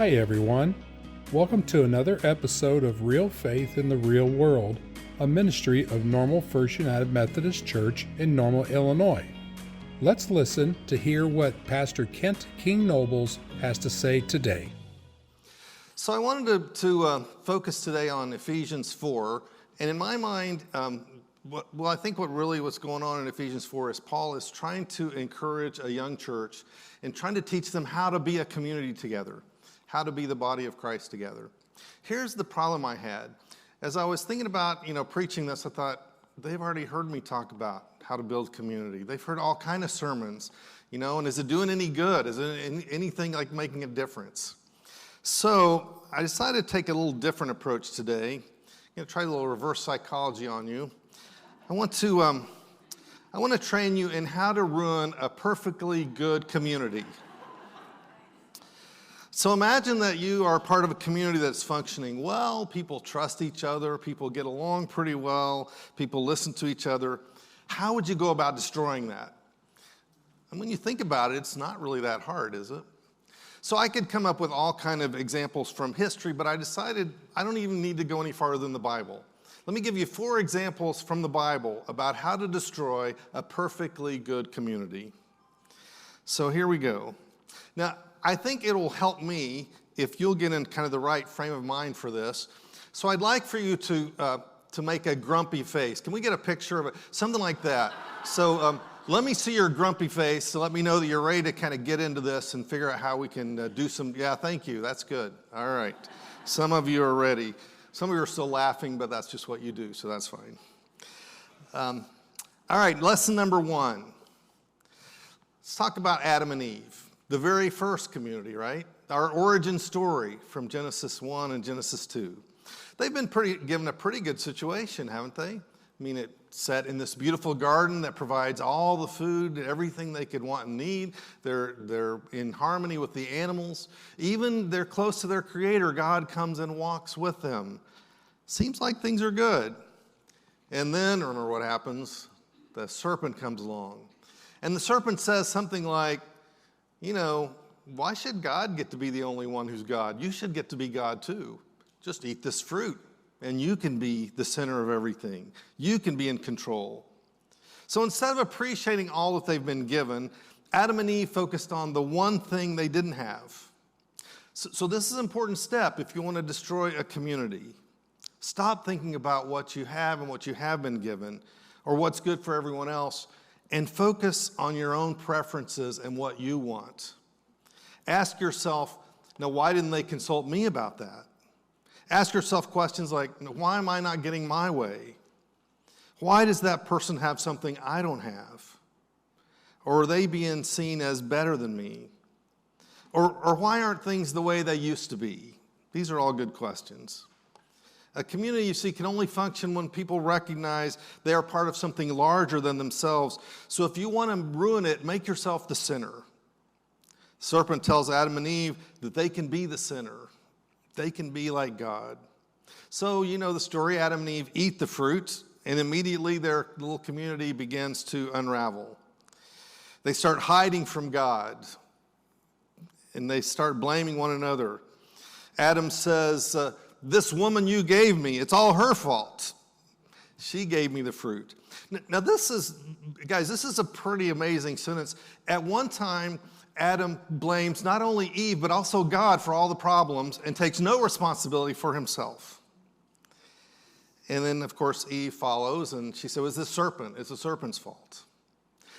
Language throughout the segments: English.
Hi everyone. Welcome to another episode of Real Faith in the Real World, a ministry of Normal First United Methodist Church in Normal, Illinois. Let's listen to hear what Pastor Kent King Nobles has to say today. So I wanted to focus today on Ephesians 4, and in my mind, I think what really was going on in Ephesians 4 is Paul is trying to encourage a young church and trying to teach them how to be a community together, how to be the body of Christ together. Here's the problem I had. As I was thinking about, preaching this, I thought, they've already heard me talk about how to build community. They've heard all kind of sermons, and is it doing any good? Is it anything like making a difference? So I decided to take a little different approach today. I'm going to try a little reverse psychology on you. I want to train you in how to ruin a perfectly good community. So imagine that you are part of a community that's functioning well, people trust each other, people get along pretty well, people listen to each other. How would you go about destroying that? And when you think about it, it's not really that hard, is it? So I could come up with all kind of examples from history, but I decided I don't even need to go any farther than the Bible. Let me give you 4 examples from the Bible about how to destroy a perfectly good community. So here we go. Now, I think it will help me if you'll get in kind of the right frame of mind for this. So I'd like for you to make a grumpy face. Can we get a picture of it? Something like that. So let me see your grumpy face. So let me know that you're ready to kind of get into this and figure out how we can do some. Yeah, thank you. That's good. All right. Some of you are ready. Some of you are still laughing, but that's just what you do, so that's fine. All right, lesson number 1. Let's talk about Adam and Eve. The very first community, right? Our origin story from Genesis 1 and Genesis 2. They've been given a pretty good situation, haven't they? I mean, it's set in this beautiful garden that provides all the food, everything they could want and need. They're in harmony with the animals. Even they're close to their Creator. God comes and walks with them. Seems like things are good. And then, remember what happens? The serpent comes along. And the serpent says something like, why should God get to be the only one who's God? You should get to be God too. Just eat this fruit, and you can be the center of everything. You can be in control. So instead of appreciating all that they've been given, Adam and Eve focused on the one thing they didn't have. So this is an important step if you want to destroy a community. Stop thinking about what you have and what you have been given, or what's good for everyone else, and focus on your own preferences and what you want. Ask yourself, now why didn't they consult me about that? Ask yourself questions like, why am I not getting my way? Why does that person have something I don't have? Or are they being seen as better than me? Or why aren't things the way they used to be? These are all good questions. A community, you see, can only function when people recognize they are part of something larger than themselves. So if you want to ruin it, make yourself the center. The serpent tells Adam and Eve that they can be the center. They can be like God. So, the story, Adam and Eve eat the fruit, and immediately their little community begins to unravel. They start hiding from God, and they start blaming one another. Adam says, this woman you gave me, it's all her fault. She gave me the fruit. Now this is a pretty amazing sentence. At one time, Adam blames not only Eve, but also God for all the problems and takes no responsibility for himself. And then, of course, Eve follows, and she said, it's the serpent's fault.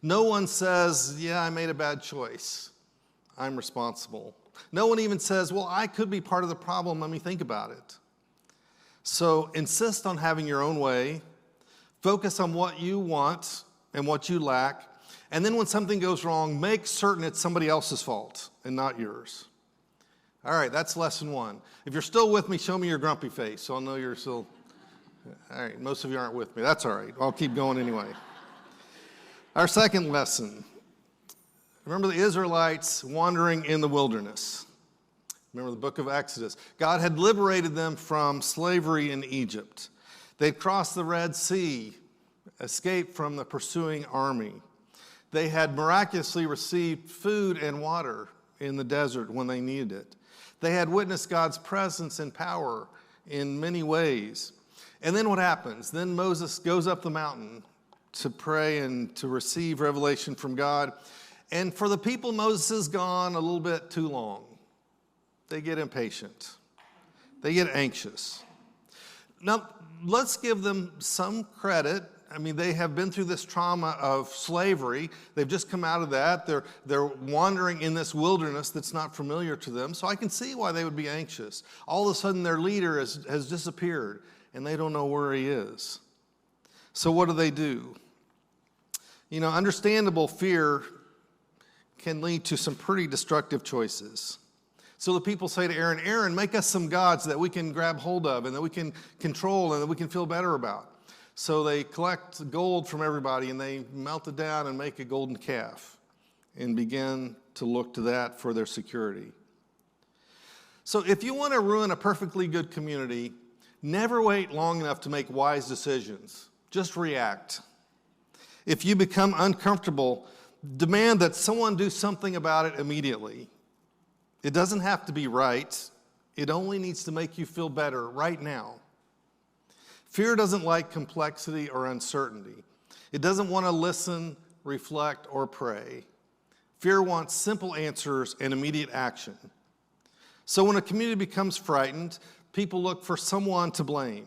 No one says, yeah, I made a bad choice. I'm responsible. No one even says, well, I could be part of the problem. Let me think about it. So insist on having your own way. Focus on what you want and what you lack. And then when something goes wrong, make certain it's somebody else's fault and not yours. All right, that's lesson 1. If you're still with me, show me your grumpy face so I'll know you're still. All right, most of you aren't with me. That's all right. I'll keep going anyway. Our second lesson. Remember the Israelites wandering in the wilderness. Remember the book of Exodus. God had liberated them from slavery in Egypt. They'd crossed the Red Sea, escaped from the pursuing army. They had miraculously received food and water in the desert when they needed it. They had witnessed God's presence and power in many ways. And then what happens? Then Moses goes up the mountain to pray and to receive revelation from God. And for the people, Moses is gone a little bit too long. They get impatient. They get anxious. Now, let's give them some credit. I mean, they have been through this trauma of slavery. They've just come out of that. They're wandering in this wilderness that's not familiar to them. So I can see why they would be anxious. All of a sudden, their leader has disappeared, and they don't know where he is. So what do? You know, understandable fear can lead to some pretty destructive choices. So the people say to Aaron, Aaron, make us some gods that we can grab hold of and that we can control and that we can feel better about. So they collect gold from everybody and they melt it down and make a golden calf and begin to look to that for their security. So if you want to ruin a perfectly good community, never wait long enough to make wise decisions. Just react. If you become uncomfortable, demand that someone do something about it immediately. It doesn't have to be right. It only needs to make you feel better right now. Fear doesn't like complexity or uncertainty. It doesn't want to listen, reflect, or pray. Fear wants simple answers and immediate action. So when a community becomes frightened, people look for someone to blame.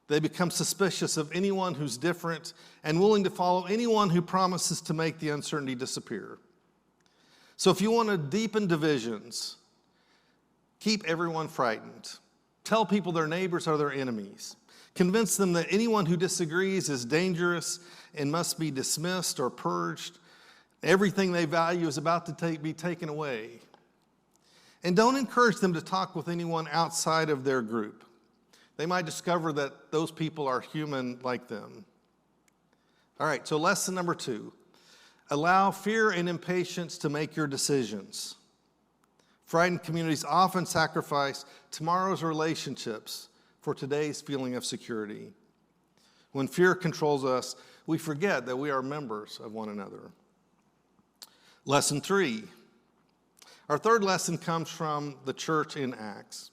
They become suspicious of anyone who's different and willing to follow anyone who promises to make the uncertainty disappear. So if you want to deepen divisions, keep everyone frightened. Tell people their neighbors are their enemies. Convince them that anyone who disagrees is dangerous and must be dismissed or purged. Everything they value is about to be taken away. And don't encourage them to talk with anyone outside of their group. They might discover that those people are human like them. All right, so lesson number 2. Allow fear and impatience to make your decisions. Frightened communities often sacrifice tomorrow's relationships for today's feeling of security. When fear controls us, we forget that we are members of one another. Lesson 3. Our third lesson comes from the church in Acts.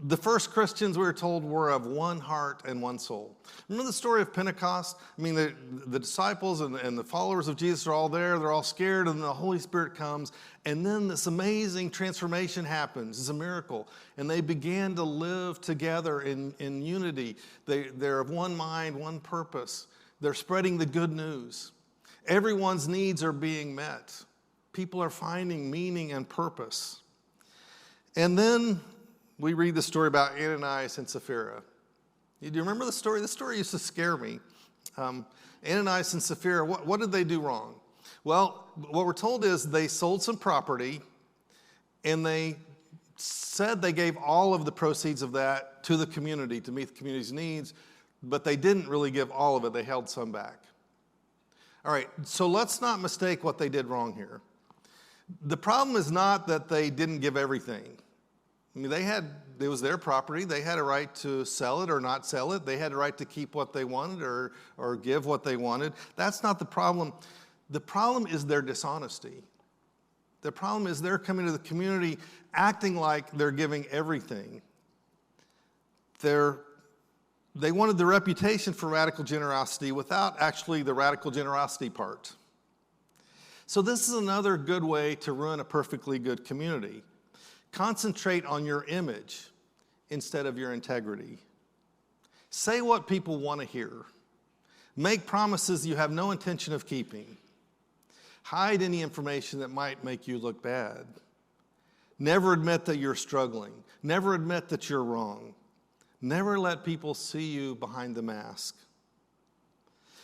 The first Christians, we were told, were of one heart and one soul. Remember the story of Pentecost? I mean, the disciples and the followers of Jesus are all there. They're all scared, and the Holy Spirit comes. And then this amazing transformation happens. It's a miracle. And they began to live together in unity. They're of one mind, one purpose. They're spreading the good news. Everyone's needs are being met. People are finding meaning and purpose. And then we read the story about Ananias and Sapphira. Do you remember the story? The story used to scare me. Ananias and Sapphira, what did they do wrong? Well, what we're told is they sold some property, and they said they gave all of the proceeds of that to the community to meet the community's needs, but they didn't really give all of it. They held some back. All right, so let's not mistake what they did wrong here. The problem is not that they didn't give everything. I mean, it was their property. They had a right to sell it or not sell it. They had a right to keep what they wanted or give what they wanted. That's not the problem. The problem is their dishonesty. The problem is they're coming to the community acting like they're giving everything. They wanted the reputation for radical generosity without actually the radical generosity part. So this is another good way to ruin a perfectly good community. Concentrate on your image instead of your integrity. Say what people want to hear. Make promises you have no intention of keeping. Hide any information that might make you look bad. Never admit that you're struggling. Never admit that you're wrong. Never let people see you behind the mask.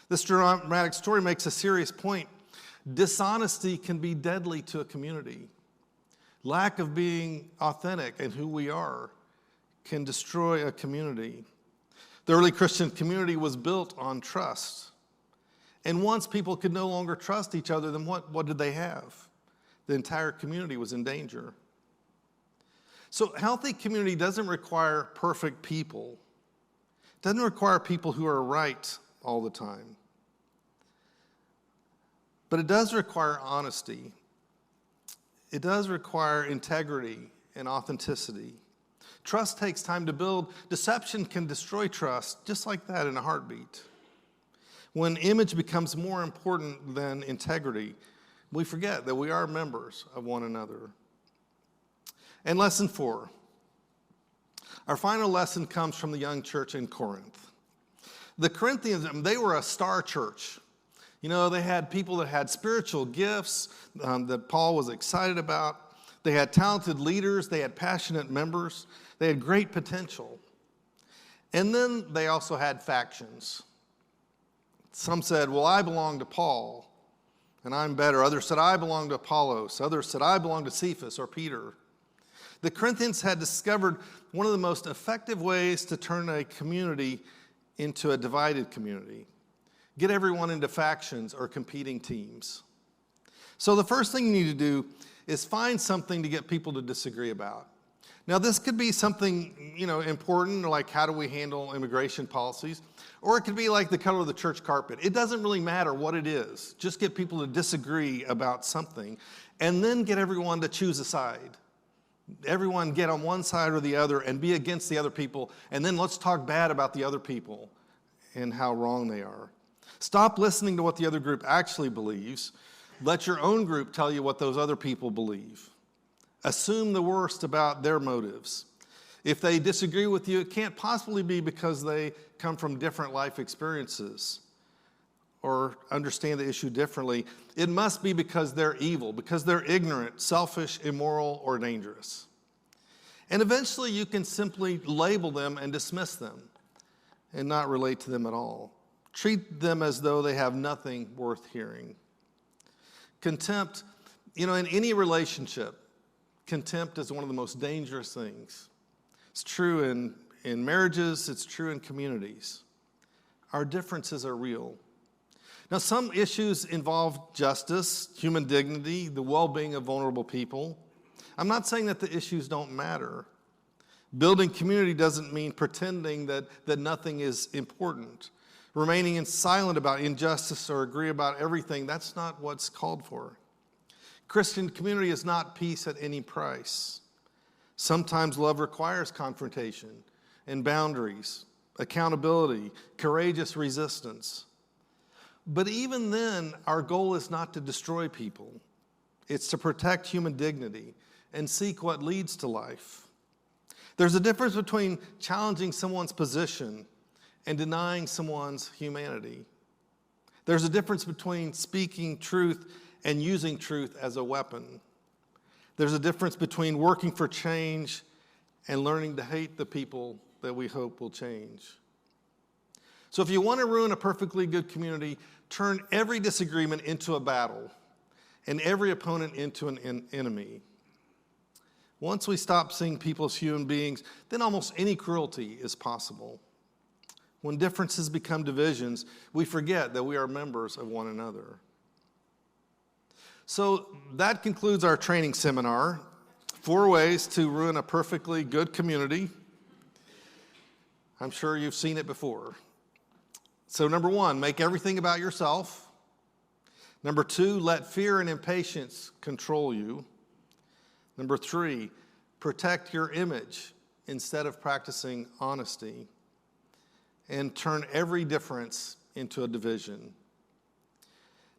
This dramatic story makes a serious point. Dishonesty can be deadly to a community. Lack of being authentic in who we are can destroy a community. The early Christian community was built on trust. And once people could no longer trust each other, then what did they have? The entire community was in danger. So a healthy community doesn't require perfect people. It doesn't require people who are right all the time. But it does require honesty. it does require integrity and authenticity. Trust takes time to build. Deception can destroy trust just like that in a heartbeat. When image becomes more important than integrity, we forget that we are members of one another. And lesson 4. Our final lesson comes from the young church in Corinth. The Corinthians, they were a star church. You know, they had people that had spiritual gifts that Paul was excited about. They had talented leaders. They had passionate members. They had great potential. And then they also had factions. Some said, well, I belong to Paul, and I'm better. Others said, I belong to Apollos. Others said, I belong to Cephas or Peter. The Corinthians had discovered one of the most effective ways to turn a community into a divided community. Get everyone into factions or competing teams. So the first thing you need to do is find something to get people to disagree about. Now, this could be something, important, like how do we handle immigration policies, or it could be like the color of the church carpet. It doesn't really matter what it is. Just get people to disagree about something, and then get everyone to choose a side. Everyone get on one side or the other and be against the other people, and then let's talk bad about the other people and how wrong they are. Stop listening to what the other group actually believes. Let your own group tell you what those other people believe. Assume the worst about their motives. If they disagree with you, it can't possibly be because they come from different life experiences or understand the issue differently. It must be because they're evil, because they're ignorant, selfish, immoral, or dangerous. And eventually you can simply label them and dismiss them and not relate to them at all. Treat them as though they have nothing worth hearing. Contempt, in any relationship, contempt is one of the most dangerous things. It's true in marriages, it's true in communities. Our differences are real. Now, some issues involve justice, human dignity, the well-being of vulnerable people. I'm not saying that the issues don't matter. Building community doesn't mean pretending that nothing is important. Remaining silent about injustice or agree about everything, that's not what's called for. Christian community is not peace at any price. Sometimes love requires confrontation and boundaries, accountability, courageous resistance. But even then, our goal is not to destroy people. It's to protect human dignity and seek what leads to life. There's a difference between challenging someone's position and denying someone's humanity. There's a difference between speaking truth and using truth as a weapon. There's a difference between working for change and learning to hate the people that we hope will change. So if you want to ruin a perfectly good community, turn every disagreement into a battle and every opponent into an enemy. Once we stop seeing people as human beings, then almost any cruelty is possible. When differences become divisions, we forget that we are members of one another. So that concludes our training seminar. 4 ways to ruin a perfectly good community. I'm sure you've seen it before. So number 1, make everything about yourself. Number 2, let fear and impatience control you. Number 3, protect your image instead of practicing honesty. And turn every difference into a division.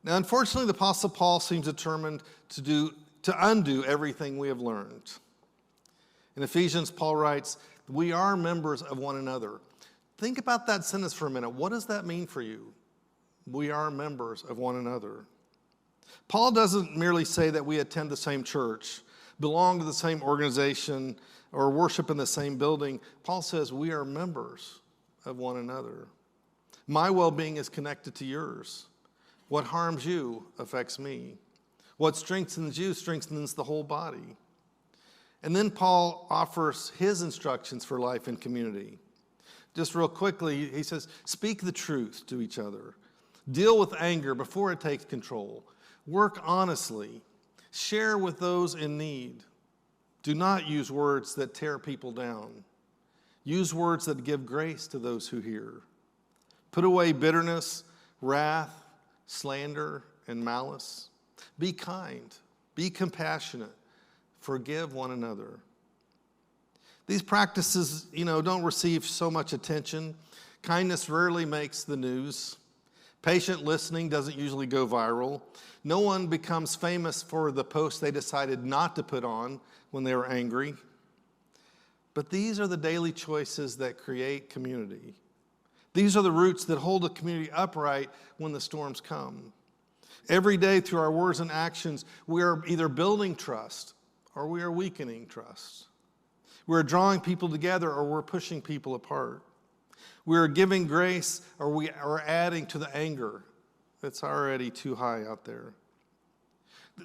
Now, unfortunately, the Apostle Paul seems determined to undo everything we have learned. In Ephesians, Paul writes, we are members of one another. Think about that sentence for a minute. What does that mean for you? We are members of one another. Paul doesn't merely say that we attend the same church, belong to the same organization, or worship in the same building. Paul says we are members of one another. My well-being is connected to yours. What harms you affects me. What strengthens you strengthens the whole body. And then Paul offers his instructions for life in community. Just real quickly, he says, speak the truth to each other. Deal with anger before it takes control. Work honestly. Share with those in need. Do not use words that tear people down. Use words that give grace to those who hear. Put away bitterness, wrath, slander, and malice. Be kind. Be compassionate. Forgive one another. These practices, don't receive so much attention. Kindness rarely makes the news. Patient listening doesn't usually go viral. No one becomes famous for the post they decided not to put on when they were angry. But these are the daily choices that create community. These are the roots that hold a community upright when the storms come. Every day through our words and actions, we are either building trust or we are weakening trust. We're drawing people together or we're pushing people apart. We're giving grace or we are adding to the anger that's already too high out there.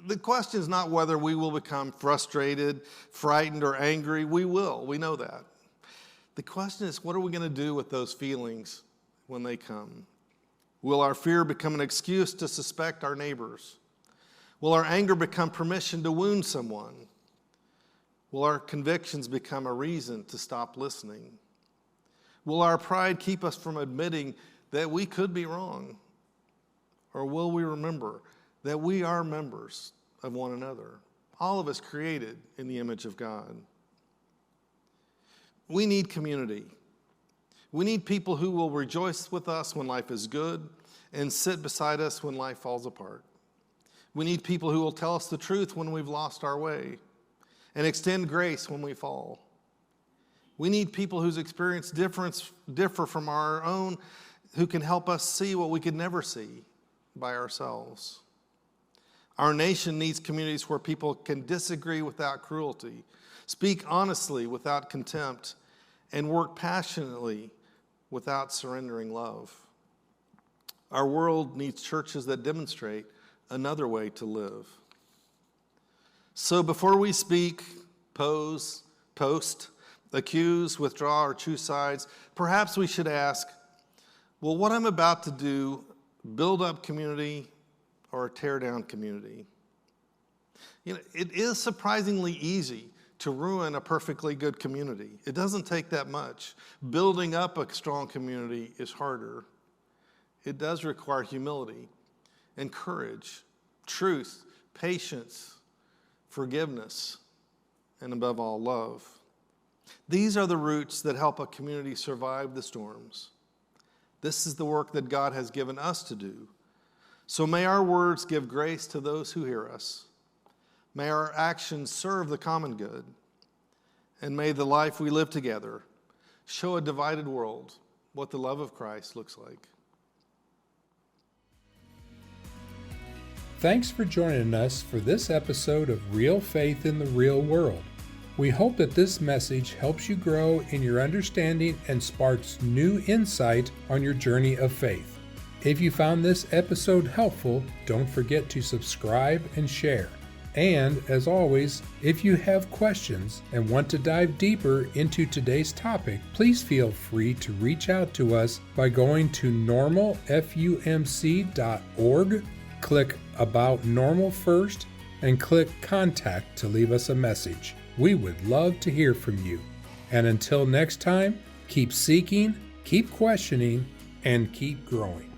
The question is not whether we will become frustrated, frightened, or angry. We will. We know that. The question is, what are we going to do with those feelings when they come? Will our fear become an excuse to suspect our neighbors? Will our anger become permission to wound someone? Will our convictions become a reason to stop listening? Will our pride keep us from admitting that we could be wrong? Or will we remember that we are members of one another, all of us created in the image of God? We need community. We need people who will rejoice with us when life is good and sit beside us when life falls apart. We need people who will tell us the truth when we've lost our way and extend grace when we fall. We need people whose experience differ from our own, who can help us see what we could never see by ourselves. Our nation needs communities where people can disagree without cruelty, speak honestly without contempt, and work passionately without surrendering love. Our world needs churches that demonstrate another way to live. So before we speak, post, accuse, withdraw, or choose sides, perhaps we should ask, will what I'm about to do build up community or tear down community? It is surprisingly easy to ruin a perfectly good community. It doesn't take that much. Building up a strong community is harder. It does require humility and courage, truth, patience, forgiveness, and above all, love. These are the roots that help a community survive the storms. This is the work that God has given us to do. So may our words give grace to those who hear us. May our actions serve the common good. And may the life we live together show a divided world what the love of Christ looks like. Thanks for joining us for this episode of Real Faith in the Real World. We hope that this message helps you grow in your understanding and sparks new insight on your journey of faith. If you found this episode helpful, don't forget to subscribe and share. And as always, if you have questions and want to dive deeper into today's topic, please feel free to reach out to us by going to normalfumc.org, click About Normal first, and click Contact to leave us a message. We would love to hear from you. And until next time, keep seeking, keep questioning, and keep growing.